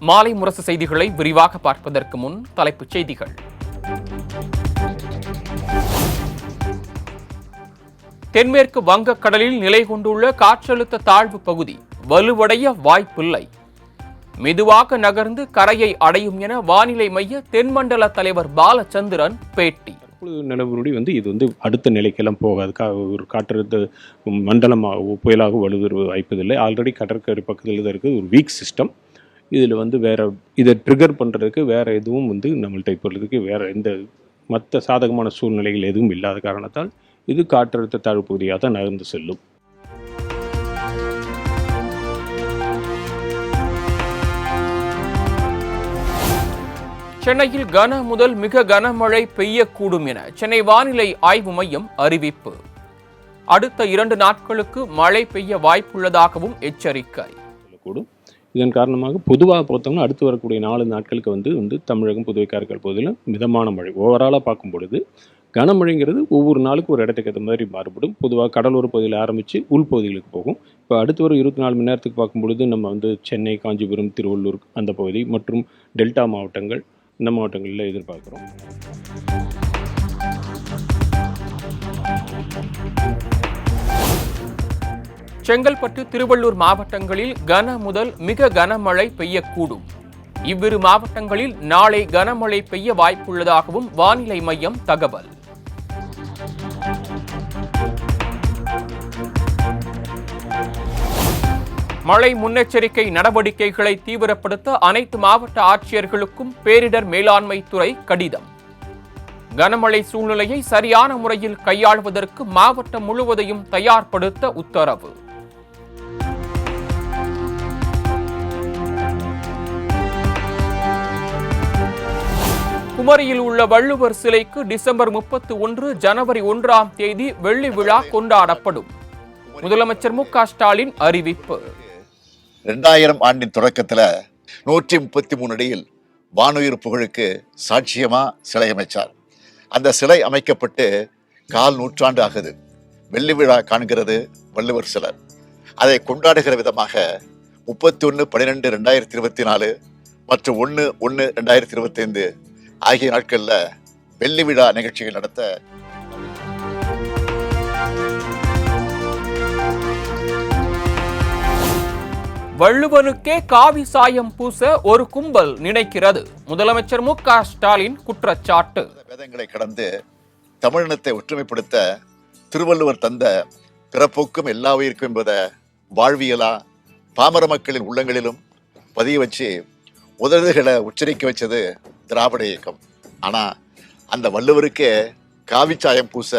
மாலை முரசு செய்திகளை விரிவாக பார்ப்பதற்கு முன் தலைப்புச் செய்திகள். தென்மேற்கு வங்கக்கடலில் நிலை கொண்டுள்ள காற்றழுத்த தாழ்வு பகுதி வலுவடைய வாய்ப்பில்லை. மெதுவாக நகர்ந்து கரையை அடையும் என வானிலை மைய தென்மண்டல தலைவர் பாலச்சந்திரன் பேட்டி. நிலவரப்படி இது அடுத்த நிலைக்கெல்லாம் போகாது. ஒரு காற்றழுத்த மண்டலம் புயலாக வலுவ வாய்ப்பதில்லை. ஆல்ரெடி கடற்கரை பக்கத்தில் தான் இருக்குது. ஒரு வீக் சிஸ்டம். இதில் வேற இதை ட்ரிகர் பண்ணுறதுக்கு வேற எதுவும் நம்மள்கிட்ட இப்போதைக்கு வேற எந்த மற்ற சாதகமான சூழ்நிலைகள் எதுவும் இல்லாத காரணத்தால் இது காற்றழுத்த தாழ்வு பகுதியாக தான் நகர்ந்து செல்லும். சென்னையில் கன முதல் மிக கனமழை பெய்யக்கூடும் என சென்னை வானிலை ஆய்வு மையம் அறிவிப்பு. அடுத்த 2 நாட்களுக்கு மழை பெய்ய வாய்ப்புள்ளதாகவும் எச்சரிக்கை. இதன் காரணமாக பொதுவாக பார்த்தோம்னா அடுத்து வரக்கூடிய 4 நாட்களுக்கு தமிழகம், புதுவை, காரைக்கால் பகுதியில் மிதமான மழை. ஓவராலாக பார்க்கும் பொழுது கனமழைங்கிறது ஒவ்வொரு நாளுக்கும் ஒரு இடத்துக்கு ஏற்ற மாதிரி மாறுபடும். பொதுவாக கடலோர பகுதியில் ஆரம்பித்து உள்பகுதிகளுக்கு போகும். இப்போ அடுத்து ஒரு 24 மணி நேரத்துக்கு பார்க்கும் பொழுது நம்ம சென்னை, காஞ்சிபுரம், திருவள்ளூர் அந்த பகுதி மற்றும் டெல்டா மாவட்டங்கள், இந்த மாவட்டங்களில் எதிர்பார்க்குறோம். செங்கல்பட்டு, திருவள்ளூர் மாவட்டங்களில் கன முதல் மிக கனமழை பெய்யக்கூடும். இவ்விரு மாவட்டங்களில் நாளை கனமழை பெய்ய வாய்ப்புள்ளதாகவும் வானிலை மையம் தகவல். மழை முன்னெச்சரிக்கை நடவடிக்கைகளை தீவிரப்படுத்த அனைத்து மாவட்ட ஆட்சியர்களுக்கும் பேரிடர் மேலாண்மை துறை கடிதம். கனமழை சூழ்நிலையை சரியான முறையில் கையாள்வதற்கு மாவட்டம் முழுவதையும் தயார்படுத்த உத்தரவு. குமரியில் உள்ள வள்ளுவர் சிலைக்கு டிசம்பர் 31, ஜனவரி 1ஆம் தேதி வெள்ளி விழா கொண்டாடப்படும். முதலமைச்சர் மு.க. ஸ்டாலின் அறிவிப்பு. 2000 ஆண்டின் தொடக்கத்துல 133 அடியில் வானுயிர் புகழுக்கு சாட்சியமா சிலை அமைச்சார். அந்த சிலை அமைக்கப்பட்டு 1/4 நூற்றாண்டு ஆகுது. வெள்ளி விழா காண்கிறது வள்ளுவர் சிலர். அதை கொண்டாடுகிற விதமாக 31/12/2024 மற்றும் 1/1/2025 ஆகிய நாட்கள்ல வெள்ளி விழா நிகழ்ச்சிகள் நடத்த வள்ளுவனுக்கே காவி சாயம் பூச ஒரு கும்பல் நினைக்கிறது. முதலமைச்சர் மு.க. ஸ்டாலின் குற்றச்சாட்டு. வேதங்களை கடந்து தமிழினத்தை ஒற்றுமைப்படுத்த திருவள்ளுவர் தந்த பிறப்போக்கும் எல்லா உயிருக்கும் என்பதை வாழ்வியலா பாமர மக்களின் உள்ளங்களிலும் பதிய வச்சு உதடுகளை உச்சரிக்க வச்சது திராவிட இயக்கம். ஆனா அந்த வள்ளுவருக்கே காவிச்சாயம் பூச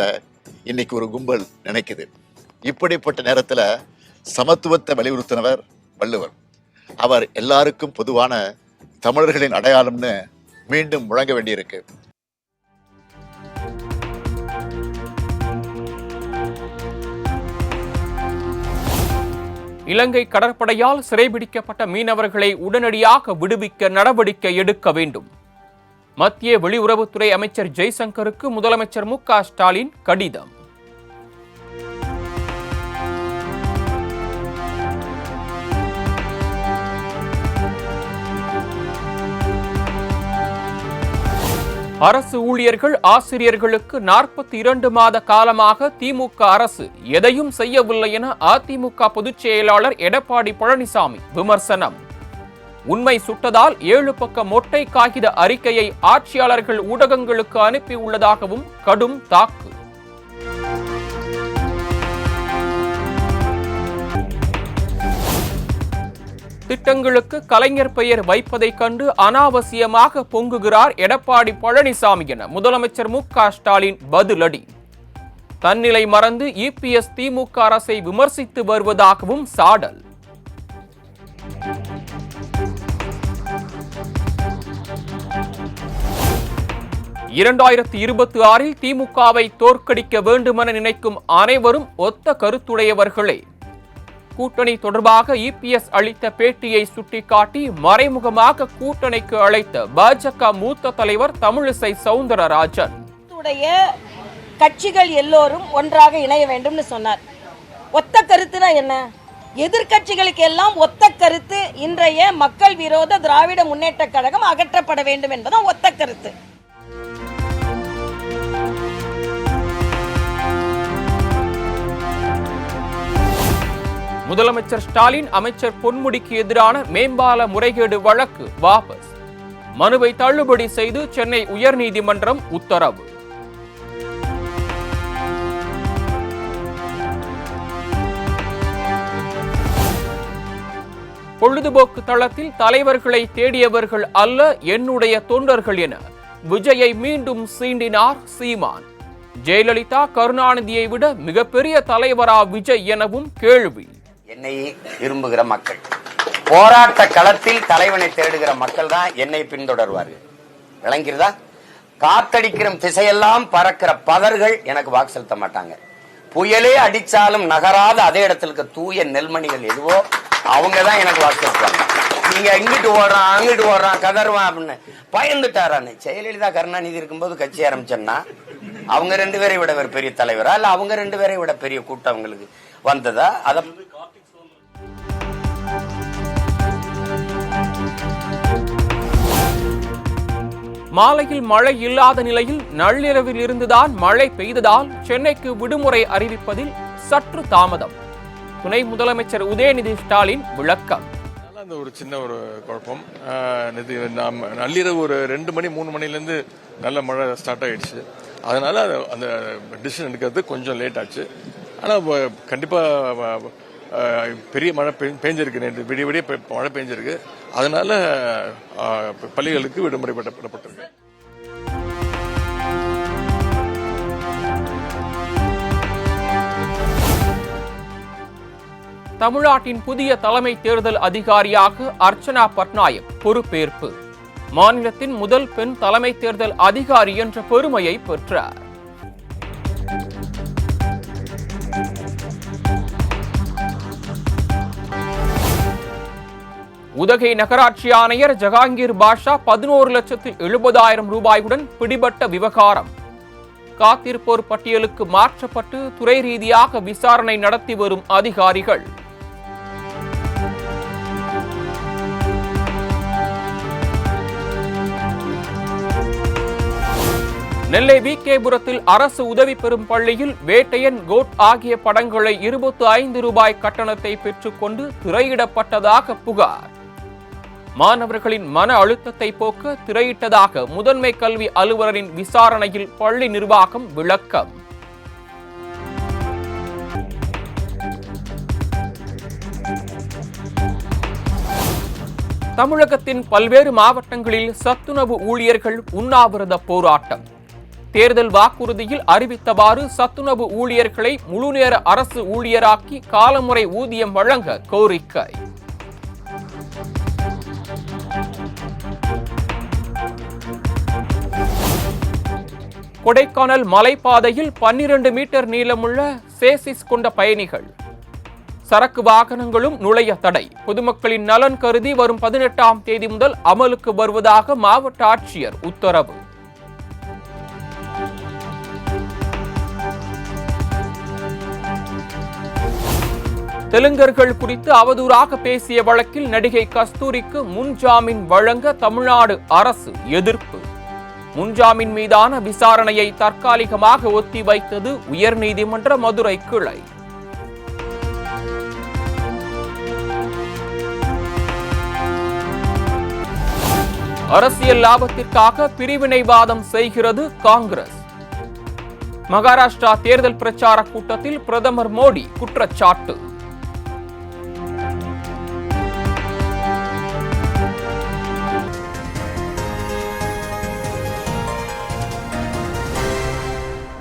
இன்னைக்கு ஒரு கும்பல் நினைக்குது. இப்படிப்பட்ட நேரத்துல சமத்துவத்தை வலியுறுத்தினவர் வள்ளுவர். அவர் எல்லாருக்கும் பொதுவான தமிழர்களின் அடையாளம்னு மீண்டும் முழங்க வேண்டியிருக்கு. இலங்கை கடற்படையால் சிறைபிடிக்கப்பட்ட மீனவர்களை உடனடியாக விடுவிக்க நடவடிக்கை எடுக்க வேண்டும். மத்திய வெளியுறவுத்துறை அமைச்சர் ஜெய்சங்கருக்கு முதலமைச்சர் மு.க. ஸ்டாலின் கடிதம். அரசு ஊழியர்கள், ஆசிரியர்களுக்கு 42 மாத காலமாக திமுக அரசு எதையும் செய்யவில்லை என அதிமுக பொதுச் செயலாளர் எடப்பாடி பழனிசாமி விமர்சனம். உண்மை சுட்டதால் 7 பக்க மொட்டை காகித அறிக்கையை ஆட்சியாளர்கள் ஊடகங்களுக்கு அனுப்பியுள்ளதாகவும் கடும் தாக்கு. திட்டங்களுக்கு கலைஞர் பெயர் வைப்பதை கண்டு அனாவசியமாக பொங்குகிறார் எடப்பாடி பழனிசாமி என முதலமைச்சர் மு.க. ஸ்டாலின் பதிலடி. தன்னிலை மறந்து இபிஎஸ் திமுக அரசை விமர்சித்து வருவதாகவும் சாடல். (2026) திமுகவை தோற்கடிக்க வேண்டுமென நினைக்கும் அனைவரும் ஒத்த கருத்துடையவர்களே. கூட்டணி தொடர்பாக இபிஎஸ் அளித்த பேட்டியை சுட்டிக்காட்டி மறைமுகமாக கூட்டணிக்கு அழைத்த பாஜக மூத்த தலைவர் தமிழிசை சவுந்தரராஜன். கட்சிகள் எல்லோரும் ஒன்றாக இணைய வேண்டும் சொன்னார். ஒத்த கருத்துனா என்ன? எதிர்க்கட்சிகளுக்கு எல்லாம் ஒத்த கருத்து, இன்றைய மக்கள் விரோத திராவிட முன்னேற்ற கழகம் அகற்றப்பட வேண்டும் என்பதும் ஒத்த கருத்து. முதலமைச்சர் ஸ்டாலின் அமைச்சர் பொன்முடிக்கு எதிரான மேம்பால முறைகேடு வழக்கு வாபஸ். மனுவை தள்ளுபடி செய்து சென்னை உயர்நீதிமன்றம் உத்தரவு. பொழுதுபோக்கு தளத்தில் தலைவர்களை தேடியவர்கள் அல்ல என்னுடைய தொண்டர்கள் என விஜயை மீண்டும் சீண்டினார் சீமான். ஜெயலலிதா கருணாநிதியை விட மிகப்பெரிய தலைவரா விஜய் எனவும் கேள்வி. என்னை விரும்புகிற மக்கள், போராட்ட களத்தில் தலைவனை தேடுகிற மக்கள் தான் என்னை பின்தொடர்வார்கள். விளங்கிறதா? காத்தடிக்கிற திசையெல்லாம் பறக்கிற பதர்கள் எனக்கு வாக்கு செலுத்த மாட்டாங்க. புயலே அடிச்சாலும் நகராத அதே இடத்துல இருக்க தூய நெல்மணிகள் எதுவோ அவங்க தான் எனக்கு வாக்கு செலுத்துவாங்க. நீங்க இங்கிட்டு ஓடுறான் அங்கிட்டு ஓடுறான் கதறுவான் அப்படின்னு பயந்துட்டாரான்னு. ஜெயலலிதா கருணாநிதி இருக்கும்போது கட்சி ஆரம்பிச்சோன்னா அவங்க 2 பேரை விட ஒரு பெரிய தலைவரா இல்ல அவங்க 2 பேரை விட பெரிய கூட்டம் அவங்களுக்கு வந்ததா? அத மாலையில் மழை இல்லாத நிலையில் நள்ளிரவில் இருந்துதான் மழை பெய்ததால் சென்னைக்கு விடுமுறை அறிவிப்பதில் சற்று தாமதம். துணை முதலமைச்சர் உதயநிதி ஸ்டாலின் விளக்கம். அந்த ஒரு சின்ன ஒரு குழப்பம். நள்ளிரவு ஒரு 2 மணி 3 மணிலேருந்து நல்ல மழை ஸ்டார்ட் ஆயிடுச்சு. அதனால அந்த டிசிஷன் எடுக்கிறது கொஞ்சம் லேட் ஆச்சு. ஆனால் கண்டிப்பாக பெரிய மழை பெஞ்சிருக்கு. நேற்று விடிய விடிய மழை பெஞ்சிருக்கு. அதனால பள்ளிகளுக்கு விடுமுறை விடப்பட்டிருக்கு. தமிழ்நாட்டின் புதிய தலைமை தேர்தல் அதிகாரியாக அர்ச்சனா பட்நாயக் பொறுப்பேற்பு. மாநிலத்தின் முதல் பெண் தலைமை தேர்தல் அதிகாரி என்ற பெருமையை பெற்றார். உதகை நகராட்சி ஆணையர் ஜஹாங்கீர் பாஷா 11,70,000 ரூபாயுடன் பிடிபட்ட விவகாரம். காத்திருப்போர் பட்டியலுக்கு மாற்றப்பட்டு துறை ரீதியாக விசாரணை நடத்தி வரும் அதிகாரிகள். நெல்லை விகேபுரத்தில் அரசு உதவி பெறும் பள்ளியில் வேட்டையன், கோட் ஆகிய படங்களை 25 ரூபாய் கட்டணத்தை பெற்றுக்கொண்டு திரையிடப்பட்டதாக புகார். மாணவர்களின் மன அழுத்தத்தை போக்க திரையிட்டதாக முதன்மை கல்வி அலுவலரின் விசாரணையில் பள்ளி நிர்வாகம் விளக்கம். தமிழகத்தின் பல்வேறு மாவட்டங்களில் சத்துணவு ஊழியர்கள் உண்ணாவிரத போராட்டம். தேர்தல் வாக்குறுதியில் அறிவித்தவாறு சத்துணவு ஊழியர்களை முழுநேர அரசு ஊழியராக்கி காலமுறை ஊதியம் வழங்க கோரிக்கை. கொடைக்கானல் மலைப்பாதையில் 12 மீட்டர் நீளமுள்ள சேசிஸ் கொண்ட பயணிகள், சரக்கு வாகனங்களும் நுழைய தடை. பொதுமக்களின் நலன் கருதி வரும் 18ஆம் தேதி முதல் அமலுக்கு வருவதாக மாவட்ட ஆட்சியர் உத்தரவு. தெலுங்கர்கள் குறித்து அவதூறாக பேசிய வழக்கில் நடிகை கஸ்தூரிக்கு முன்ஜாமீன் வழங்க தமிழ்நாடு அரசு எதிர்ப்பு. முன்ஜாமீன் மீதான விசாரணையை தற்காலிகமாக ஒத்திவைத்தது உயர்நீதிமன்ற மதுரை கிளை. அரசியல் லாபத்திற்காக பிரிவினைவாதம் செய்கிறது காங்கிரஸ். மகாராஷ்டிரா தேர்தல் பிரச்சார கூட்டத்தில் பிரதமர் மோடி குற்றச்சாட்டு.